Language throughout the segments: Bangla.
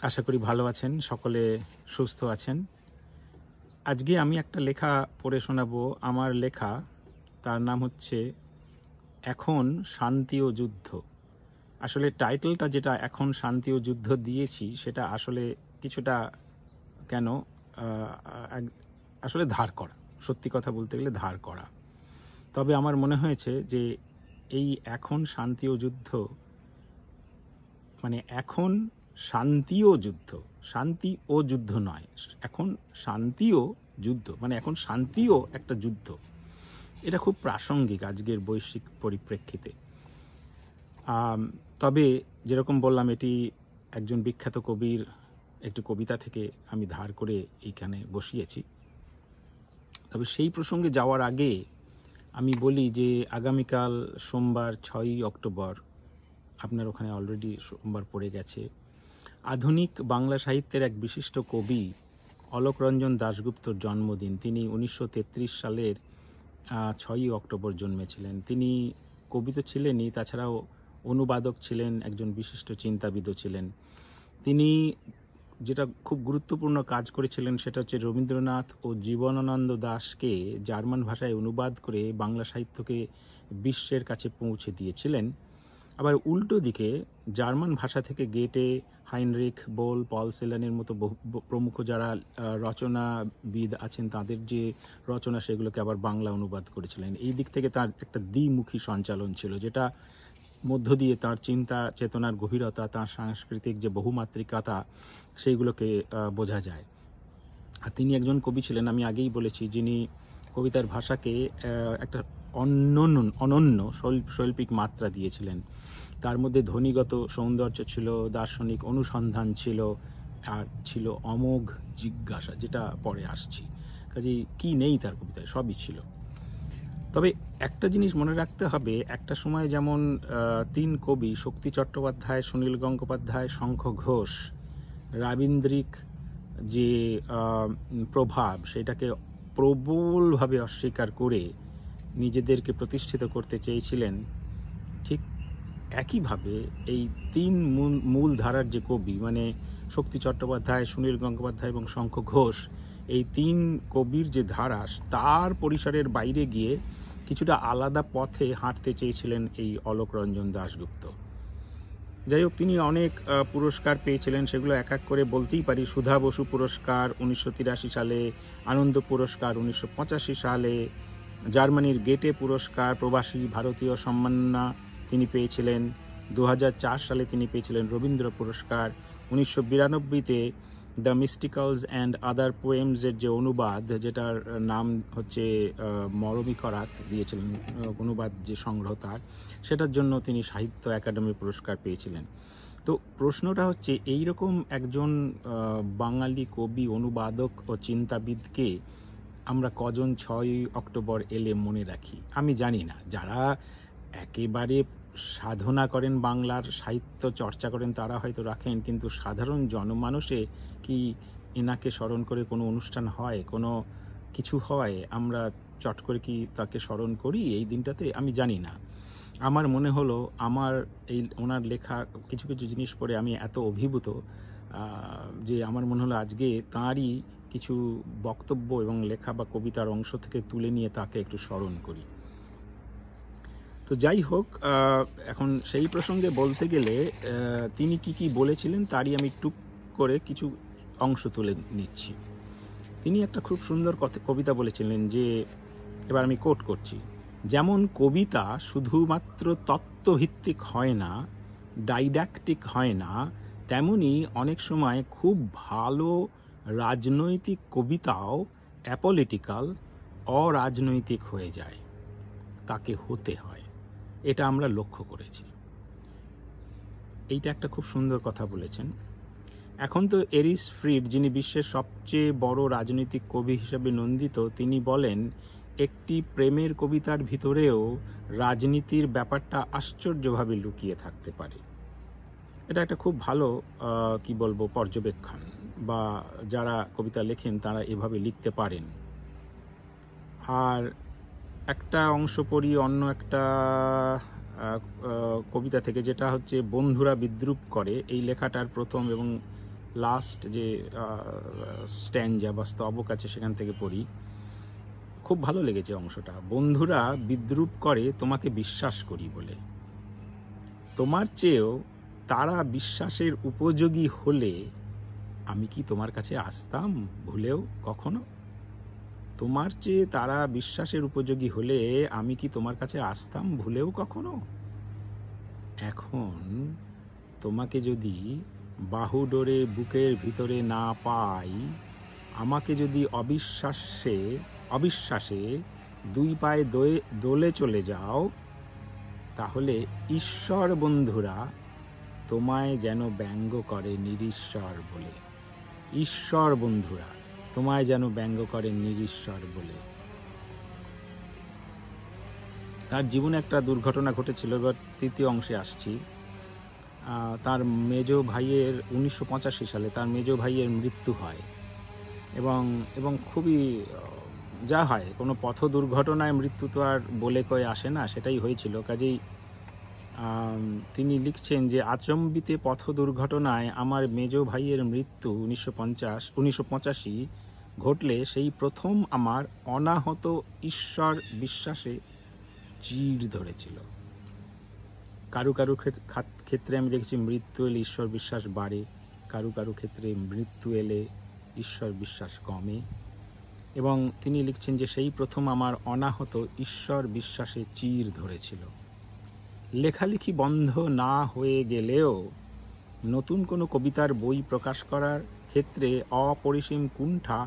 আশা করি ভালো আছেন, সকলে সুস্থ আছেন। আজকে আমি একটা লেখা পড়ে শোনাবো। আমার লেখা, তার নাম হচ্ছে এখন শান্তি ও যুদ্ধ। আসলে টাইটেলটা যেটা এখন শান্তি ও যুদ্ধ দিয়েছি, সেটা আসলে কিছুটা কেন আসলে ধার করা, সত্যি কথা বলতে গেলে ধার করা। তবে আমার মনে হয়েছে যে এই এখন শান্তি ও যুদ্ধ মানে এখন শান্তি ও যুদ্ধ, শান্তি ও যুদ্ধ নয়, এখন শান্তি ও যুদ্ধ, মানে এখন শান্তিও একটা যুদ্ধ। এটা খুব প্রাসঙ্গিক আজকের বৈশ্বিক পরিপ্রেক্ষিতে। তবে যেরকম বললাম, এটি একজন বিখ্যাত কবির একটি কবিতা থেকে আমি ধার করে এইখানে বসিয়েছি। তবে সেই প্রসঙ্গে যাওয়ার আগে আমি বলি যে আগামীকাল সোমবার 6ই অক্টোবর, আপনার ওখানে অলরেডি সোমবার পড়ে গেছে, আধুনিক বাংলা সাহিত্যের এক বিশিষ্ট কবি অলোকরঞ্জন দাশগুপ্তর জন্মদিন। তিনি 1933 সালের 6ই অক্টোবর জন্মেছিলেন। তিনি কবি তো ছিলেনই, তাছাড়াও অনুবাদক ছিলেন, একজন বিশিষ্ট চিন্তাবিদও ছিলেন। তিনি যেটা খুব গুরুত্বপূর্ণ কাজ করেছিলেন সেটা হচ্ছে রবীন্দ্রনাথ ও জীবনানন্দ দাশকে জার্মান ভাষায় অনুবাদ করে বাংলা সাহিত্যকে বিশ্বের কাছে পৌঁছে দিয়েছিলেন। আবার উল্টো দিকে জার্মান ভাষা থেকে গেটে, হাইনরিখ বোল, পল সেলানের মতো প্রমুখ যারা রচনাবিদ আছেন, তাদের যে রচনা সেগুলোকে আবার বাংলা অনুবাদ করেছিলেন। এই দিক থেকে তার একটা দ্বিমুখী সঞ্চালন ছিল, যেটা মধ্য দিয়ে তার চিন্তা চেতনার গভীরতা, তার সাংস্কৃতিক যে বহুমাত্রিকতা, সেইগুলোকে বোঝা যায়। আর তিনি একজন কবি ছিলেন, আমি আগেই বলেছি, যিনি কবিতার ভাষাকে একটা অনন্য শৈল্পিক মাত্রা দিয়েছিলেন। তার মধ্যে ধ্বনিগত সৌন্দর্য ছিল, দার্শনিক অনুসন্ধান ছিল, আর ছিল অমোঘ জিজ্ঞাসা, যেটা পরে আসছি। কাজেই কি নেই তার কবিতায়, সবই ছিল। তবে একটা জিনিস মনে রাখতে হবে, একটা সময় যেমন 3 কবি শক্তি চট্টোপাধ্যায়, সুনীল গঙ্গোপাধ্যায়, শঙ্খ ঘোষ রাবীন্দ্রিক যে প্রভাব, সেটাকে প্রবলভাবে অস্বীকার করে নিজেদেরকে প্রতিষ্ঠিত করতে চেয়েছিলেন, ঠিক একইভাবে এই 3 মূল ধারার যে কবি, মানে শক্তি চট্টোপাধ্যায়, সুনীল গঙ্গোপাধ্যায় এবং শঙ্খ ঘোষ, এই 3 কবির যে ধারা, তার পরিসরের বাইরে গিয়ে কিছুটা আলাদা পথে হাঁটতে চেয়েছিলেন এই অলোকরঞ্জন দাশগুপ্ত। যাই হোক, তিনি অনেক পুরস্কার পেয়েছিলেন, সেগুলো এক এক করে বলতেই পারি। সুধা বসু পুরস্কার 1983 সালে, আনন্দ পুরস্কার 1985 সালে, জার্মানির গেটে পুরস্কার, প্রবাসী ভারতীয় সম্মাননা তিনি পেয়েছিলেন। 2004 সালে তিনি পেয়েছিলেন রবীন্দ্র পুরস্কার। 1992-তে দ্য মিস্টিক্যালস অ্যান্ড আদার পোয়েমসের যে অনুবাদ, যেটার নাম হচ্ছে মরমী করাত, দিয়েছিলেন অনুবাদ যে সংগ্রহ তার, সেটার জন্য তিনি সাহিত্য একাডেমি পুরস্কার পেয়েছিলেন। তো প্রশ্নটা হচ্ছে, এইরকম একজন বাঙালি কবি, অনুবাদক ও চিন্তাবিদকে আমরা কজন 6ই অক্টোবর এলে মনে রাখি? আমি জানি না। যারা একেবারে সাধনা করেন, বাংলার সাহিত্য চর্চা করেন, তারা হয়তো রাখেন, কিন্তু সাধারণ জনমানুষে কি এনাকে স্মরণ করে কোনো অনুষ্ঠান হয়, কোনো কিছু হয়, আমরা চট করে কি তাকে স্মরণ করি এই দিনটাতে? আমি জানি না। আমার মনে হলো, আমার এই ওনার লেখা কিছু কিছু জিনিস পড়ে আমি এত অভিভূত যে আমার মনে হলো আজকে তাঁরই কিছু বক্তব্য এবং লেখা বা কবিতার অংশ থেকে তুলে নিয়ে তাকে একটু স্মরণ করি। তো যাই হোক, এখন সেই প্রসঙ্গে বলতে গেলে তিনি কি বলেছিলেন তারই আমি টুক করে কিছু অংশ তুলে নিচ্ছি। তিনি একটা খুব সুন্দর কবিতা বলেছিলেন, যে এবার আমি কোট করছি: যেমন কবিতা শুধুমাত্র তত্ত্বভিত্তিক হয় না, ডাইডাকটিক হয় না, তেমনি অনেক সময় খুব ভালো রাজনৈতিক কবিতাও অ্যাপলিটিক্যাল, অরাজনৈতিক হয়ে যায়। তাকে হতে হয়, এটা আমরা লক্ষ্য করেছি। এইটা একটা খুব সুন্দর কথা বলেছেন। এখন তো এরিস ফ্রিড, যিনি বিশ্বের সবচেয়ে বড় রাজনৈতিক কবি হিসেবে নন্দিত, তিনি বলেন, একটি প্রেমের কবিতার ভিতরেও রাজনীতির ব্যাপারটা আশ্চর্যভাবে লুকিয়ে থাকতে পারে। এটা একটা খুব ভালো কি বলবো পর্যবেক্ষণ, বা যারা কবিতা লেখেন তারা এভাবে লিখতে পারেন। আর একটা অংশ পড়ি অন্য একটা কবিতা থেকে, যেটা হচ্ছে বন্ধুরা বিদ্রুপ করে। এই লেখাটার প্রথম এবং লাস্ট যে স্ট্যাঞ্জা বা স্তবক আছে সেখান থেকে পড়ি, খুব ভালো লেগেছে অংশটা। বন্ধুরা বিদ্রূপ করে তোমাকে বিশ্বাস করি বলে, তোমার চেয়েও তারা বিশ্বাসের উপযোগী হলে আমি কি তোমার কাছে আসতাম ভুলেও কখনো? তোমার চেয়ে তারা বিশ্বাসের উপযোগী হলে আমি কি তোমার কাছে আসতাম ভুলেও কখনো? এখন তোমাকে যদি বাহুডোরে বুকের ভিতরে না পাই, আমাকে যদি অবিশ্বাসে দুই পায়ে দোলে চলে যাও, তাহলে ঈশ্বর বন্ধুরা তোমায় যেন ব্যঙ্গ করে নিরীশ্বর বলে। ঈশ্বর বন্ধুরা তোমায় যেন ব্যঙ্গ করে নিরীশ্বর বলে। তার জীবনে একটা দুর্ঘটনা ঘটেছিল, এবার তৃতীয় অংশে আসছি। তার মেজ ভাইয়ের 1985 সালে তার মেজ ভাইয়ের মৃত্যু হয়, এবং খুবই যা হয়, কোনো পথ দুর্ঘটনায় মৃত্যু তো আর বলে কয়ে আসে না, সেটাই হয়েছিল। কাজেই তিনি লিখছেন যে আচম্বিতে পথ দুর্ঘটনায় আমার মেজ ভাইয়ের মৃত্যু 1985 ঘটলে সেই প্রথম আমার অনাহত ঈশ্বর বিশ্বাসে চির ধরেছিল। কারু ক্ষেত্রে আমি দেখেছি মৃত্যু এলে ঈশ্বর বিশ্বাস বাড়ে, কারু ক্ষেত্রে মৃত্যু এলে ঈশ্বর বিশ্বাস কমে। এবং তিনি লিখছেন যে সেই প্রথম আমার অনাহত ঈশ্বর বিশ্বাসে চির ধরেছিল। লেখালেখি বন্ধ না হয়ে গেলেও নতুন কোনো কবিতার বই প্রকাশ করার ক্ষেত্রে অপরিসীম কুণ্ঠা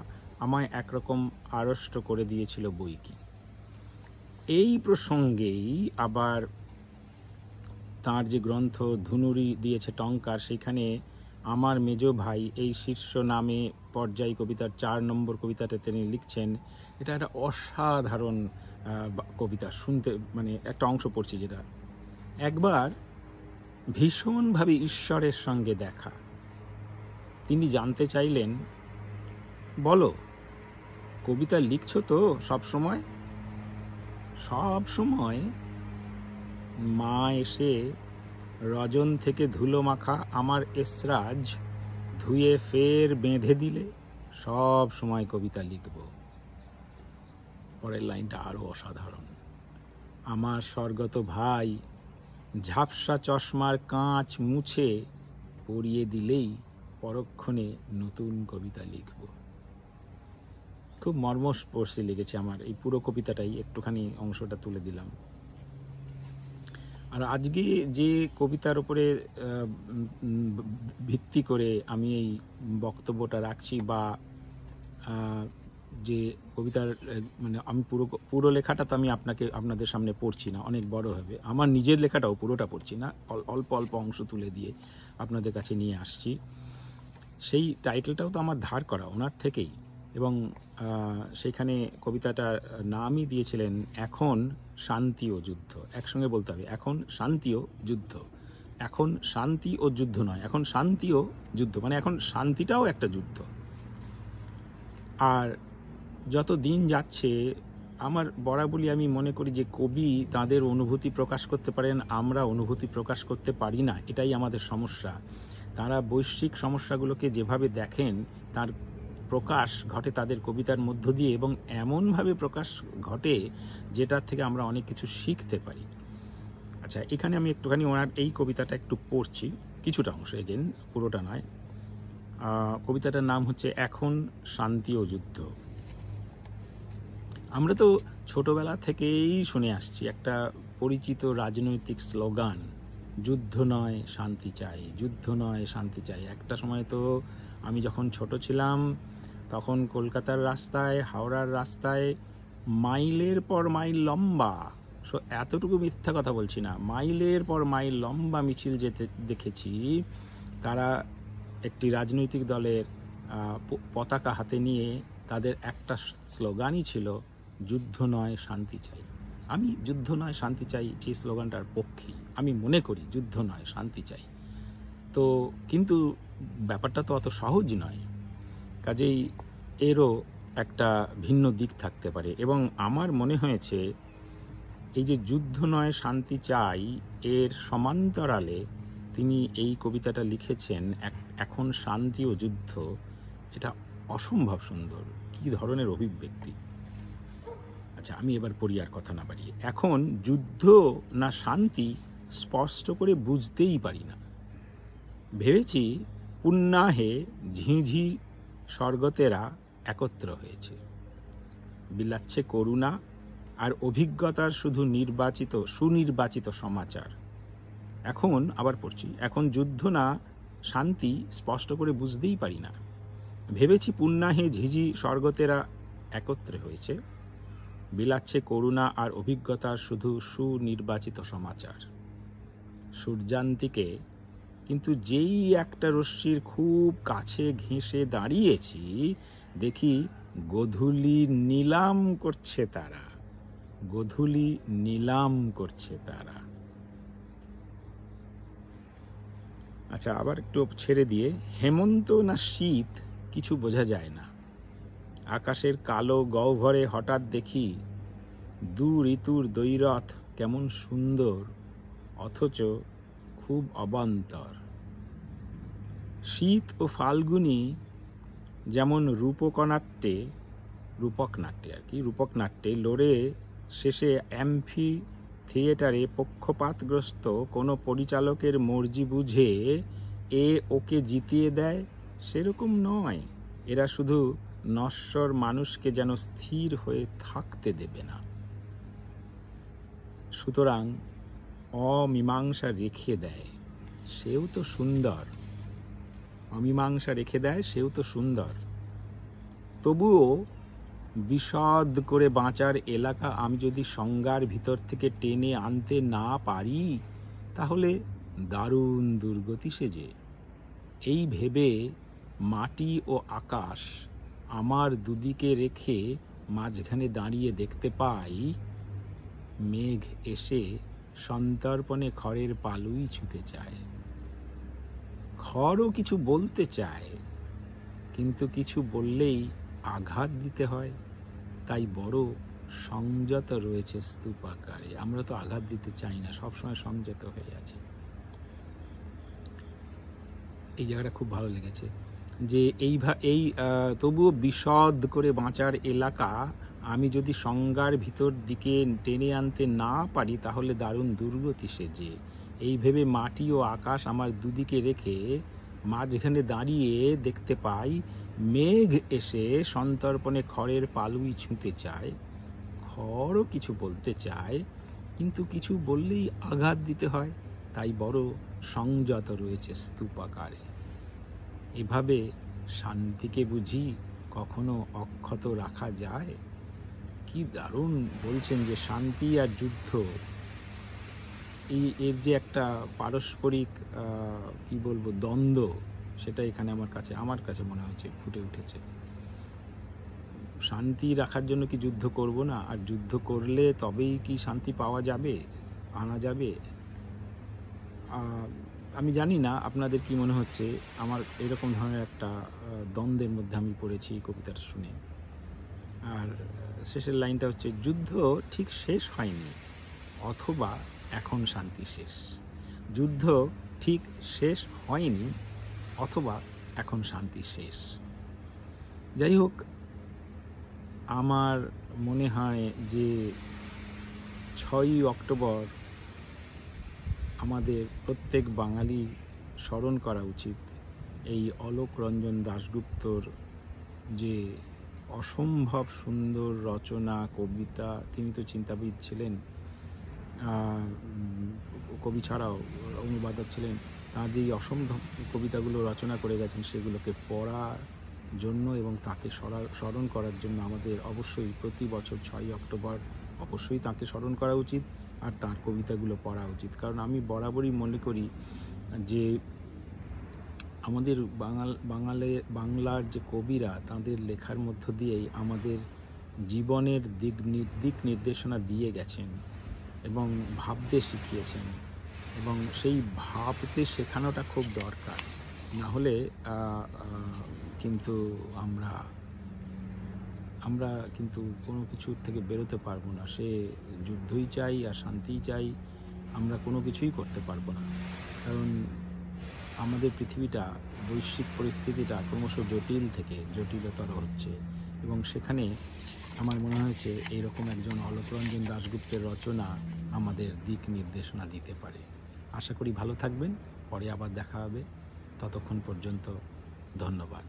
আমায় একরকম আড়ষ্ট করে দিয়েছিল বই কি। এই প্রসঙ্গেই আবার তার যে গ্রন্থ ধুনুরি দিয়েছে টঙ্কার, সেখানে আমার মেজ ভাই এই শীর্ষ নামে পর্যায়ী কবিতার 4 নম্বর কবিতাটা তিনি লিখছেন। এটা একটা অসাধারণ কবিতা, শুনতে মানে একটা অংশ পড়ছি যেটা। একবার ভীষণভাবে ঈশ্বরের সঙ্গে দেখা। তিনি জানতে চাইলেন, বলো কবিতা লিখছো তো সব সময়? মা এসে রজন থেকে ধুলো মাখা আমার এসরাজ ধুয়ে ফের বেঁধে দিলে সব সময় কবিতা লিখব। পরের লাইনটা আরো অসাধারণ। আমার স্বর্গত ভাই ঝাপসা চশমার কাঁচ মুছে পরিয়ে দিলেই পরক্ষণে নতুন কবিতা লিখব। খুব মর্মস্পর্শী লেগেছে আমার এই পুরো কবিতাটাই, একটুখানি অংশটা তুলে দিলাম। আর আজকে যে কবিতার উপরে ভিত্তি করে আমি এই বক্তব্যটা রাখছি, বা যে কবিতার মানে আমি পুরো লেখাটা তো আমি আপনাদের সামনে পড়ছি না, অনেক বড় হবে। আমার নিজের লেখাটাও পুরোটা পড়ছি না, অল্প অল্প অংশ তুলে দিয়ে আপনাদের কাছে নিয়ে আসছি। সেই টাইটেলটাও তো আমার ধার করা ওনার থেকেই, এবং সেখানে কবিতাটার নামই দিয়েছিলেন এখন শান্তি ও যুদ্ধ। একসঙ্গে বলতে হবে, এখন শান্তি ও যুদ্ধ। এখন শান্তি ও যুদ্ধ নয়, এখন শান্তি ও যুদ্ধ, মানে এখন শান্তিটাও একটা যুদ্ধ। আর যত দিন যাচ্ছে আমার বরাবরই আমি মনে করি যে কবি তাদের অনুভূতি প্রকাশ করতে পারেন, আমরা অনুভূতি প্রকাশ করতে পারি না, এটাই আমাদের সমস্যা। তারা বৈশ্বিক সমস্যাগুলোকে যেভাবে দেখেন তার প্রকাশ ঘটে তাদের কবিতার মধ্য দিয়ে, এবং এমনভাবে প্রকাশ ঘটে যেটার থেকে আমরা অনেক কিছু শিখতে পারি। আচ্ছা, এখানে আমি একটুখানি ওনার এই কবিতাটা একটু পড়ছি, কিছুটা অংশ, এগেন পুরোটা নয়। কবিতাটার নাম হচ্ছে এখন শান্তি ও যুদ্ধ। আমরা তো ছোটবেলা থেকেই শুনে আসছি একটা পরিচিত রাজনৈতিক স্লোগান, যুদ্ধ নয় শান্তি চাই, যুদ্ধ নয় শান্তি চাই। একটা সময় তো আমি যখন ছোট ছিলাম তখন কলকাতার রাস্তায়, হাওড়ার রাস্তায় মাইলের পর মাইল লম্বা, এতটুকু মিথ্যা কথা বলছি না, মাইলের পর মাইল লম্বা মিছিল যেতে দেখেছি। তারা একটি রাজনৈতিক দলের পতাকা হাতে নিয়ে তাদের একটা স্লোগানই ছিল, যুদ্ধ নয় শান্তি চাই। আমি যুদ্ধ নয় শান্তি চাই এই স্লোগানটার পক্ষেই, আমি মনে করি যুদ্ধ নয় শান্তি চাই। তো কিন্তু ব্যাপারটা তো অত সহজ নয়, কাজেই এরও একটা ভিন্ন দিক থাকতে পারে। এবং আমার মনে হয়েছে এই যে যুদ্ধ নয় শান্তি চাই এর সমান্তরালে তিনি এই কবিতাটা লিখেছেন এখন শান্তি ও যুদ্ধ, এটা অসম্ভব সুন্দর। কি ধরনের অভিব্যক্তি! আচ্ছা, আমি এবার পড়ি আর কথা না বাড়িয়ে। এখন যুদ্ধ না শান্তি স্পষ্ট করে বুঝতেই পারি না। ভেবেছি পুণ্যাহে ঝিঁঝি স্বর্গতেরা একত্র হয়েছে, বিলাচ্ছে করুণা আর অভিজ্ঞতার শুধু সুনির্বাচিত সমাচার। এখন আবার পড়ছি, এখন যুদ্ধ না শান্তি স্পষ্ট করে বুঝতেই পারি না। ভেবেছি পুণ্যাহে ঝিঝি স্বর্গতেরা একত্রে হয়েছে, বিলাচ্ছে করুণা আর অভিজ্ঞতার শুধু সুনির্বাচিত সমাচার। সূর্যান্তিকে কিন্তু যেই একটা রশ্মির খুব কাছে ঘেঁষে দাঁড়িয়েছি, দেখি গোধূলি নিলাম করছে তারা, গোধূলি নিলাম করছে তারা। আচ্ছা, আবার একটু ছেড়ে দিয়ে, হেমন্ত না শীত কিছু বোঝা যায় না। আকাশের কালো গহ্বরে হঠাৎ দেখি দু ঋতুর দ্বৈরথ কেমন সুন্দর, অথচ খুব অবান্তর। শীত ও ফাল্গুনী যেমন রূপক নাট্যে লড়ে শেষে অ্যাম্ফি থিয়েটারে পক্ষপাতগ্রস্ত কোনো পরিচালকের মর্জি বুঝে ওকে জিতিয়ে দেয়, সেরকম নয়। এরা শুধু নশ্বর মানুষকে যেন স্থির হয়ে থাকতে দেবে না। সুতরাং অমীমাংসা রেখে দেয়, সেও তো সুন্দর। অমীমাংসা রেখে দেয়, সেও তো সুন্দর। তবুও বিশদ করে বাঁচার এলাকা আমি যদি সংজ্ঞার ভিতর থেকে টেনে আনতে না পারি, তাহলে দারুণ দুর্গতি সেজে। এই ভেবে মাটি ও আকাশ আমার দুদিকে রেখে মাঝখানে দাঁড়িয়ে দেখতে পাই, মেঘ এসে সন্তর্পণে খড়ের পালুই ছুঁতে চায়। খড়ও কিছু বলতে চায়, কিন্তু কিছু বললেই আঘাত দিতে হয়, তাই বড় সংযত রয়েছে স্তূপাকারে। আমরা তো আঘাত দিতে চাই না, সবসময় সংযত হয়ে আছি। এই জায়গাটা খুব ভালো লেগেছে যে তবুও বিশদ করে বাঁচার এলাকা আমি যদি সংজ্ঞার ভিতর দিকে টেনে আনতে না পারি, তাহলে দারুণ দুর্গতি সেজে। এই ভেবে মাটি ও আকাশ আমার দুদিকে রেখে মাঝখানে দাঁড়িয়ে দেখতে পাই, মেঘ এসে সন্তর্পণে খড়ের পালুই ছুঁতে চায়। খড়ও কিছু বলতে চায়, কিন্তু কিছু বললেই আঘাত দিতে হয়, তাই বড় সংযত রয়েছে স্তূপাকারে। এভাবে শান্তিকে বুঝি কখনো অক্ষত রাখা যায়? কি দারুণ বলছেন যে শান্তি আর যুদ্ধ, এর যে একটা পারস্পরিক কি বলবো দ্বন্দ্ব, সেটা এখানে আমার কাছে মনে হচ্ছে ফুটে উঠেছে। শান্তি রাখার জন্য কি যুদ্ধ করব না? আর যুদ্ধ করলে তবেই কি শান্তি পাওয়া যাবে, আনা যাবে? আমি জানি না আপনাদের কি মনে হচ্ছে। আমার এরকম ধরনের একটা দ্বন্দ্বের মধ্যে আমি পড়েছি এই কবিতাটা শুনে। আর শেষের লাইনটা হচ্ছে, যুদ্ধ ঠিক শেষ হয়নি, অথবা এখন শান্তি শেষ। যুদ্ধ ঠিক শেষ হয়নি, অথবা এখন শান্তি শেষ। যাই হোক, আমার মনে হয় যে 6ই অক্টোবর আমাদের প্রত্যেক বাঙালি স্মরণ করা উচিত এই অলোক রঞ্জন দাশগুপ্তর যে অসম্ভব সুন্দর রচনা, কবিতা। তিনি তো চিন্তাবিদ ছিলেন, কবি ছাড়াও অনুবাদক ছিলেন। তার যেই অসম্ভব কবিতাগুলো রচনা করে গেছেন, সেগুলোকে পড়ার জন্য এবং তাকে স্মরণ করার জন্য আমাদের অবশ্যই প্রতি বছর 6ই অক্টোবর অবশ্যই তাকে স্মরণ করা উচিত আর তার কবিতাগুলো পড়া উচিত। কারণ আমি বরাবরই মনে করি যে আমাদের বাংলার যে কবিরা, তাদের লেখার মধ্য দিয়েই আমাদের জীবনের দিক নির্দেশনা দিয়ে গেছেন এবং ভাবতে শিখিয়েছেন, এবং সেই ভাবতে শেখানোটা খুব দরকার। না হলে কিন্তু আমরা কিন্তু কোনো কিছুর থেকে বেরোতে পারবো না। সে যুদ্ধই চাই আর শান্তিই চাই, আমরা কোনো কিছুই করতে পারবো না। কারণ আমাদের পৃথিবীটা, বৈশ্বিক পরিস্থিতিটা ক্রমশ জটিল থেকে জটিলতর হচ্ছে, এবং সেখানে আমার মনে হয়েছে এইরকম একজন অলোকরঞ্জন দাশগুপ্তের রচনা আমাদের দিক নির্দেশনা দিতে পারে। আশা করি ভালো থাকবেন, পরে আবার দেখা হবে। ততক্ষণ পর্যন্ত ধন্যবাদ।